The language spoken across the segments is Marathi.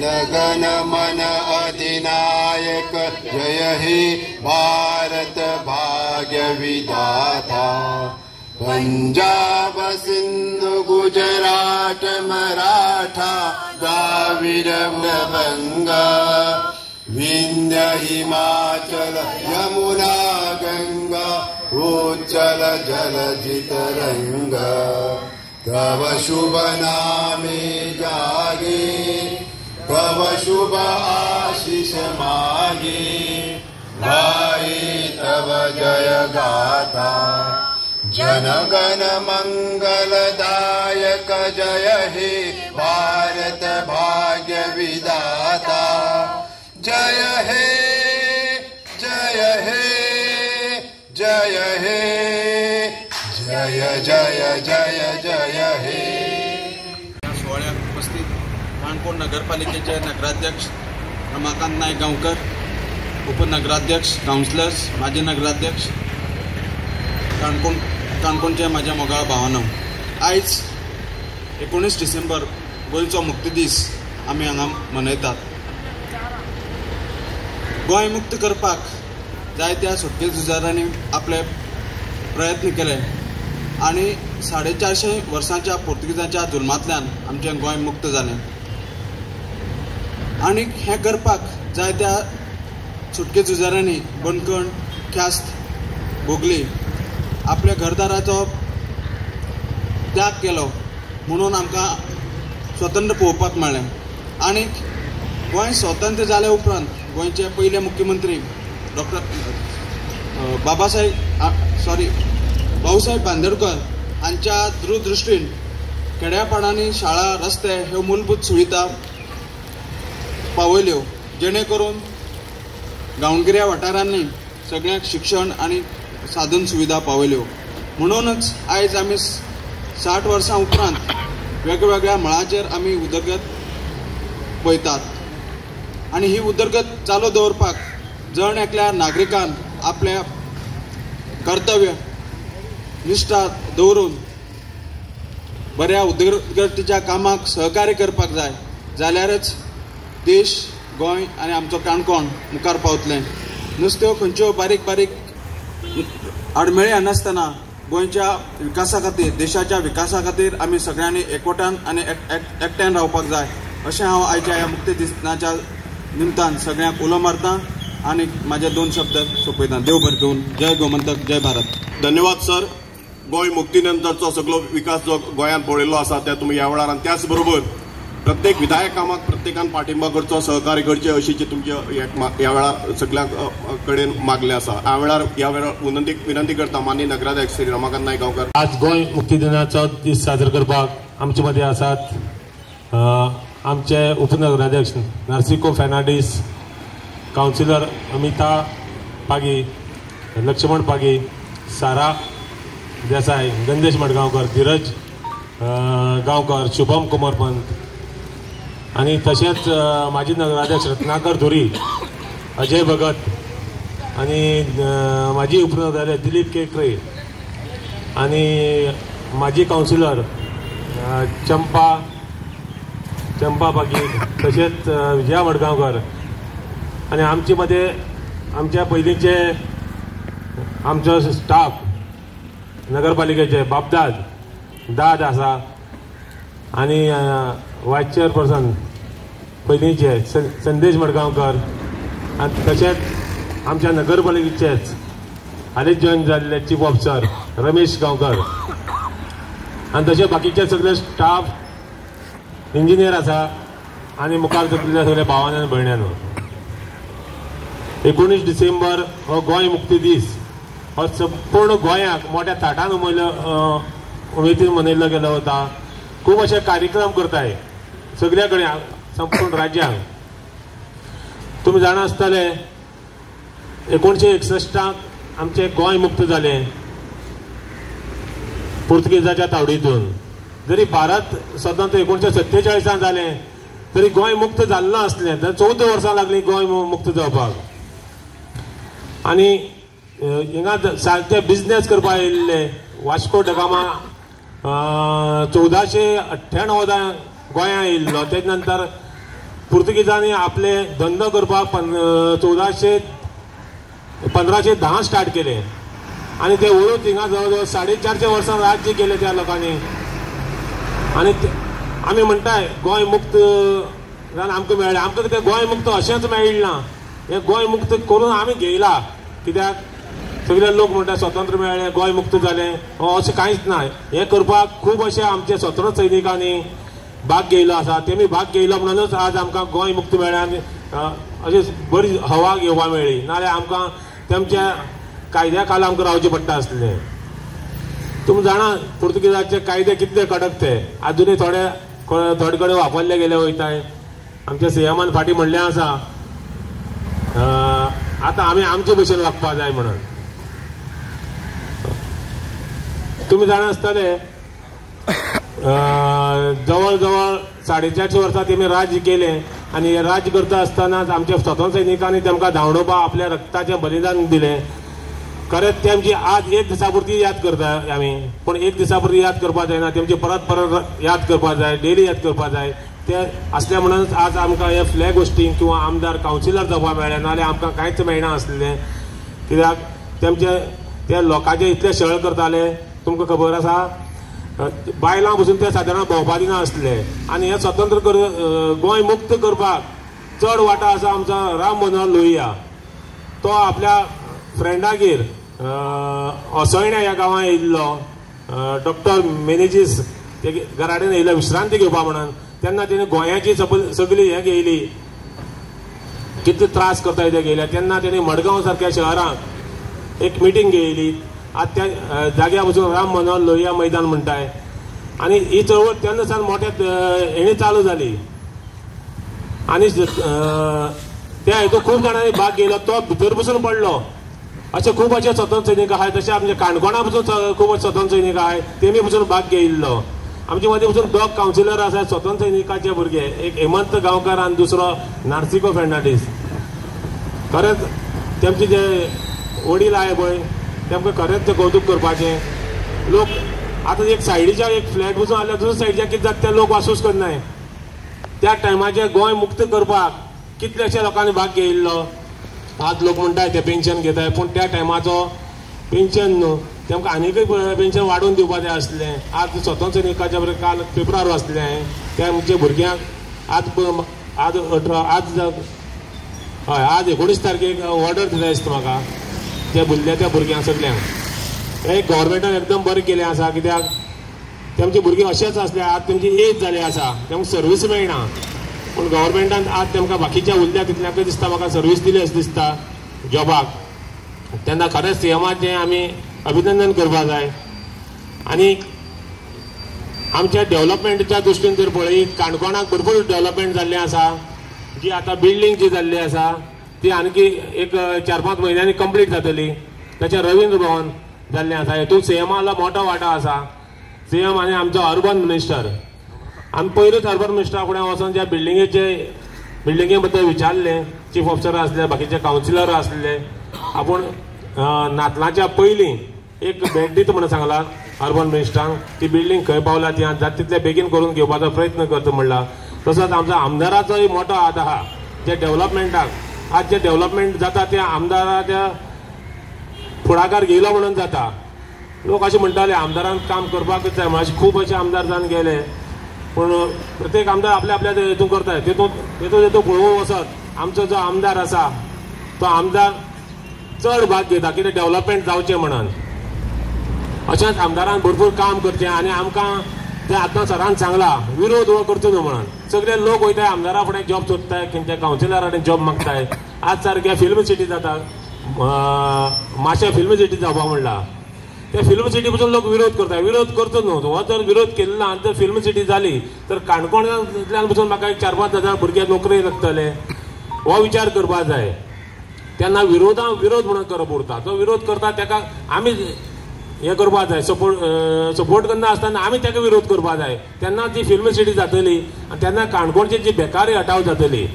गण मन अधिनायक जय हे भारत भाग्य विधाता। पंजाब सिंधु गुजरात मराठा द्राविड गंगा विंध्य हिमाचल यमुना गंगा उच्चल जलधि तरंगा। तव शुभ नामे जागे तव शुभ आशीष मागे गाये तव जय गाथा। जन गण मंगलदायक जय हे भारत भाग्य विधाता। जय हे जय हे जय हे जय जय जय जय हे। या सोहळ्यात उपस्थित काणकोण नगरपालिकेचे नगराध्यक्ष रमाकांत नायक गांवकर, उपनगराध्यक्ष, काउन्सिलर्स, माजी नगराध्यक्ष, काणकोणचे माझ्या मोगाळ भावांनो, आयज 19 डिसेंबर गोंयचो मुक्ती दीस आमी हांगा मनयतात। गोंय मुक्त करपाक जायत्या सुटके झुजाऱ्यांनी आपले प्रयत्न केले आणि 450 वर्सांच्या पोर्तुगीजांच्या जुल्मांतल्यान आमचें गोंय मुक्त जालें। आणि हें करपाक जायत्या सुटके झुजाऱ्यांनी बंदखण, ख्यास्त भोगली, आपल्या घरदाराचो त्याग केलो म्हणून आमकां स्वतंत्र पोवपाक मेळ्ळें। आणि गोंय स्वतंत्र जाले उपरांत गोंयचे पयले मुख्यमंत्री भाऊसाहेब बांदोडकर हांच्या दूरदृश्टीन खेड्यापाड्यांनी शाळा, रस्ते ह्यो मूलभूत सुविधा पावयल्यो, जेणे करून गांवगिऱ्या वाठारांनी सगळ्यांक शिक्षण आणि साधन सुविधा पावयल्यो। म्हणूनच आयज आमी 60 वर्सां उपरांत वेगवेगळ्या मळाचेर आमी उदरगत पळयतात। आणि ही उदरगत चालू दवरपाक जण एकल्या नागरिकान आपल्या कर्तव्य निश्ठा दवरून बऱ्या उदरगतीच्या कामाक सहकार्य करपाक जाय, जाल्यारच देश, गोंय आणि आमचो काणकोण मुखार पावतलें। नुसत्यो खंयच्यो बारीक बारीक आडमेळ्या नासतना गोंयच्या विकासा खातीर, देशाच्या विकासा खातीर आमी सगळ्यांनी एकवटान आनी एकट्यान रावपाक जाय, अशें हांव आयच्या ह्या मुक्ती दिसाच्या निमतान सगळ्यांक उलो मारतां आणि माझे 2 शब्द सोंपयतां। देव बरें करूं। जय गोमंतक, जय भारत। धन्यवाद सर। गोंय मुक्तीनंतरचो सगळो विकास जो गोंयांत पळयल्लो आसा ते तुमी ह्या वेळार, त्याच बरोबर प्रत्येक विधायक कामाक प्रत्येकान पाठिंबा करचो, सहकार्य करचे अशी तुमचे ह्या वेळार सगळ्या कडेन मागले आसा। ह्या वेळार विनंती करता माननीय नगराध्यक्ष श्री रमाकांत नायक गांवकर। आज गोंय मुक्ती दिनाचो दीस साजरो करपाक आमचे मदीं आसात आमचे उपनगराध्यक्ष नार्सिको फेर्नांडीस, काउन्सिलर अमिता पागी, लक्ष्मण पागी, सारा देसाय, गंदेश मडगांवकर, धीरज गांवकर, शुभम कुमार पंत आणि तशेंच माजी नगराध्यक्ष रत्नाकर धुरी, अजय भगत आणि माजी उपनगराध्यक्ष दिलीप केकरे आणि माजी काउन्सिलर चंपा पागी, तशेंच विजया मडगांवकर आणि आमचे मध्ये आमच्या पयलींचे आमचो स्टाफ नगरपालिकेचे बापदाद दाद आसा आणि वायस चेअरपर्सन पयलींचे संदेश मडगांवकर आणि तशेंच आमच्या नगरपालिकेचेच हालींच जॉईन जाल्ले चीफ ऑफिसर रमेश गांवकर आणि तशें बाकीचे सगळे स्टाफ इंजिनियर आसा आणि मुखार सगळ्या सगळ्या भावांनी आनी भयण्यांनो, 19 डिसेंबर हो गोंय मुक्ती दीस हो संपूर्ण गोंयाक मोठ्या थाटान उमेदीन मनयल्लो गेलो वता। खूब अशे कार्यक्रम करताय सगळ्या कडेन, संपूर्ण राज्यांक। तुम्ही जाणा आसतले 1961 आमचे गोंय मुक्त जालें पोर्तुगीजाच्या तावडीतून। जरी भारत स्वतंत्र 1947 जालें तरी गोंय मुक्त जाल्लो नासलें, 14 वर्सां लागलीं गोंय मुक्त जावपाक। आनी हिंगा सारके बिजनेस करपाक येयल्ले वास्को ड गामा 1498 गोंयां येयल्लो। तेज नंतर पुर्तुगीजांनी आपले धंदो करपाक 1510 स्टार्ट केले आणि ते उरून थिंगा जवळ 450 वर्सां राज्य केले त्या लोकांनी. आणि आमी म्हणटाय गोंय मुक्त जावन आमकां मेळ्ळें. आमकां कितें गोंय मुक्त अशेंच मेळ्ळें ना. हें गोंय मुक्त करून आमी घेयला. कित्याक सगळे लोक म्हणटा स्वतंत्र मेळ्ळें गोंय मुक्त जालें अशें कांयच ना. हें करपाक खूब अशे आमचे स्वतंत्र सैनिकांनी भाग घेयलो आसा. तेमी भाग घेयलो म्हणूनच आज आमकां गोंय मुक्त मेळ्ळें आनी अशी बरी हवा घेवपाक मेळ्ळी. नाल्यार आमकां तेमच्या कायद्या खाला आमकां रावचें पडटा आसलें. तुमी जाणा पुर्तुगीजाचे कायदे कितले कडक ते आजुनूय थोडे कडेन वापरले गेले वयताय. आमच्या सीएमान फाटीं म्हणलें आसा आतां आमी आमचे भशेन वागपाक जाय म्हणून. तुमी जाणा आसतले जवळ जवळ 450 वर्सां तेमी राज्य केलें आनी राज्य करता आसतनाच आमच्या स्वतंत्र सैनिकांनी तेमकां धांवडोवपाक आपल्या रक्ताचें बलिदान दिलें. खरेंच तेमची आज एक दिसा पुरती याद करता आमी. पूण एक दिसा पुरती याद करपाक जायना. तेमची परत परत याद करपाक जाय. डेली याद करपाक जाय. ते असल्या म्हणूनच आज आमकां हे फ्लॅग होस्टींग किंवा आमदार कावन्सिलर जावपाक मेळ्ळें. नाल्यार आमकां कांयच मेळना आसलें. कित्याक तेमचे ते लोकांचे इतले छळ करताले. तुमकां खबर आसा बायलां पसून ते सादारण भोंवपाक दिना आसले. आनी हे स्वतंत्र गोंय मुक्त करपाक चड वांटो आसा आमचो राम मनोहर लोहिया. तो आपल्या फ्रेंडागेर असोयण्या ह्या गांवांत येयल्लो. डॉक्टर मेनेजीस ते घरा कडेन येयलो विश्रांती घेवपा म्हणून. तेन्ना तेणी गोंयाची सगळी हें घेयली कितले त्रास करता ते घेयल्या. तेन्ना तेणी मडगांव सारक्या शहरांत एक मिटींग घेयली. आज त्या जाग्या पसून राम मनोहर लोहिया मैदान म्हणटाय. आनी ही चळवळ तेन्ना सावन मोठ्या हेणी चालू जाली. आनी त्या हेतून खूब जाणांनी भाग घेयलो. तो भितर पसून पडलो. अशे खूब अशे स्वतंत्र सैनीक आहाय. तशें आमच्या काणकोणा पसून खूब स्वतंत्र सैनीक आहाय. तेमी पसून भाग घेयल्लो. आमचे मदीं पसून 2 कावन्सिलर आसात स्वतंत्र सैनिकाचे भुरगे. एक हेमंत गांवकार आनी दुसरो नार्सिको फेर्नांडीस. खरेंच तेमचे जे वडील आहाय पळय तेमकां खरेंच ते कौतूक करपाचें. लोक आतां एक सायडीच्या एक फ्लॅट पसून आसल्यार दुसऱ्या सायडीच्या कितें जाता ते लोक वासूच करनाय. त्या टायमाचेर गोंय मुक्त करपाक कितलेशे लोकांनी भाग घेयल्लो. आज लोक म्हणटाय ते पेन्शन घेताय. पूण त्या टायमाचो पेन्शन न्हू तेमकां आनीकय पेन्शन वाडोवन दिवपाक जाय आसलें. आज स्वतंत्र सैनिकाच्या बरें काल पेपरार वाचलें हांवें. त्या म्हणजे भुरग्यांक आज 19 तारखेक ऑर्डर दिता दिसता म्हाका त्या भुरग्यांक सगळ्यांक. हे गव्हर्मेंटान एकदम बरें केलें आसा. कित्याक तेमचे भुरगे अशेच आसले आज तेमची एज जाली आसा. तेमकां सर्वीस मेळना. पूण गव्हर्मेंटान आज तेमकां बाकीच्या उरल्या तितल्याकय दिसता म्हाका सर्वीस दिली अशें दिसता जॉबाक. तेन्ना खरेंच सीएमाचें आमी अभिनंदन करपाक जाय. आनी आमच्या डेव्हलपमेंटाच्या दृश्टीन जर पळयत काणकोणाक भरपूर डेव्हलपमेंट जाल्लें आसा. जी आतां बिल्डींग जी जाल्ली आसा ती आनकी एक 4-5 म्हयन्यांनी कंप्लीट जातली. ताचें रवींद्र भवन जाल्लें आसा. हेतून सीएमालो मोठो वांटो आसा. सीएम आनी आमचो अर्बन मिनिस्टर. आमी पयरूच अर्बन मिनिस्टरा फुडें वचून ज्या बिल्डिंगे बद्दल विचारलें. चीफ ऑफिसर आसले बाकीचे कावन्सिलर आसले. आपूण नातलांच्या पयलीं एक भेट दिता म्हणून सांगला अर्बन मिनिस्टरांक. ती बिल्डींग खंय पावला ती जाता तितले बेगीन करून घेवपाचो प्रयत्न करता म्हणला. तसोच आमचो आमदाराचोय मोठो हात आहा जे डेव्हलपमेंटाक. आज जे डेव्हलपमेंट जाता ते आमदाराच्या फुडाकार घेयलो म्हणून जाता. लोक अशें म्हणटाले आमदारान काम करपाकच जाय म्हणून. खूब अशे आमदार जावन गेले. पूण प्रत्येक आमदार आपल्या आपल्या हेतून करताय. तेतून पळोवून वचत आमचो जो आमदार आसा तो आमदार चड भाग घेता कितें डेव्हलपमेंट जावचें म्हणून. अशेंच आमदारान भरपूर काम करचें. आनी आमकां ते आतां सरान सांगला विरोध हो करचो न्हू म्हणून. सगळे लोक वयताय आमदारा फुडें जॉब सोदताय खंयच्या कावन्सिलरा कडेन जॉब मागताय. आज सारकें फिल्म सिटी जाता. मातशें फिल्म सिटी जावपाक म्हणला. त्या फिल्म सिटी पसून लोक विरोध करताय. विरोध करचो न्हू. हो जर विरोध केलो ना आनी जर फिल्म सिटी जाली तर काणकोणांतल्यान पसून म्हाका एक 4-5 हजार भुरगे नोकरी लागतले. हो विचार करपाक जाय. तेन्ना विरोध म्हणून करप उरता. जो विरोध करता ताका आमी हें करपाक जाय. सपोर्ट करना आसतना आमी ताका विरोध करपाक जाय. तेन्ना ती फिल्म सिटी जातली आनी तेन्ना काणकोणची जी बेकारी हटाव जातली.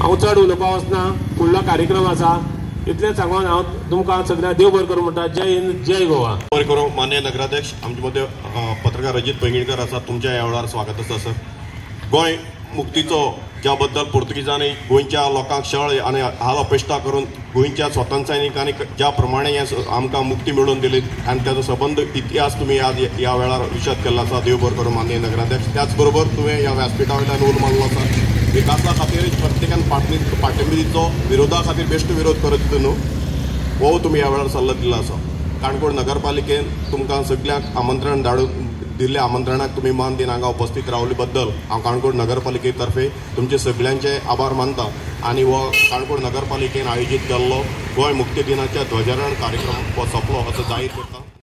हांव चड उलोवपाक वचना. फुडलो कार्यक्रम आसा. इतलें सांगून हांव तुमकां सगळ्यांक देव बरें करूं म्हणटा. जय हिंद जय गोवा. बरें करूं. मान्य नगराध्यक्ष आमचे मध्ये पत्रकार अजित पैंगीणकर आसा. तुमच्या ह्या वेळार स्वागत आसा सर. गोंय मुक्तीचो ज्या बद्दल पुर्तुगीजांनी गोंयच्या लोकांक छळ आनी हाल अपेश्टा करून गोंयच्या स्वतंत्र सैनिकांनी ज्या प्रमाणे आमकां मुक्ती मेळोवन दिली आनी ताचो संबंध इतिहास तुमी आज ह्या वेळार विशद केल्लो आसा. देव बरें करूं माननीय नगराध्यक्ष. त्याच बरोबर तुवें ह्या व्यासपीठा वयल्यान उलो मारलो आसा विकासा खातीर प्रत्येकान पाठिंबो दिवचो, विरोधा खातीर बेश्टो विरोध करत न्हू, हो तुमी ह्या वेळार सल्लो दिल्लो आसा. काणकोण नगरपालिकेन तुमकां सगळ्यांक आमंत्रण धाडून दिल्ल्या आमंत्रणाक तुम्ही मान दिन हांगा उपस्थित रावले बद्दल हांव काणकोण नगरपालिके तर्फे तुमचे सगळ्यांचे आभार मानता. आनी हो काणकोण नगरपालिकेन आयोजीत केल्लो गोंय मुक्ती दिनाच्या ध्वजारोहण कार्यक्रम हो सोंपलो असो जाहीर करता.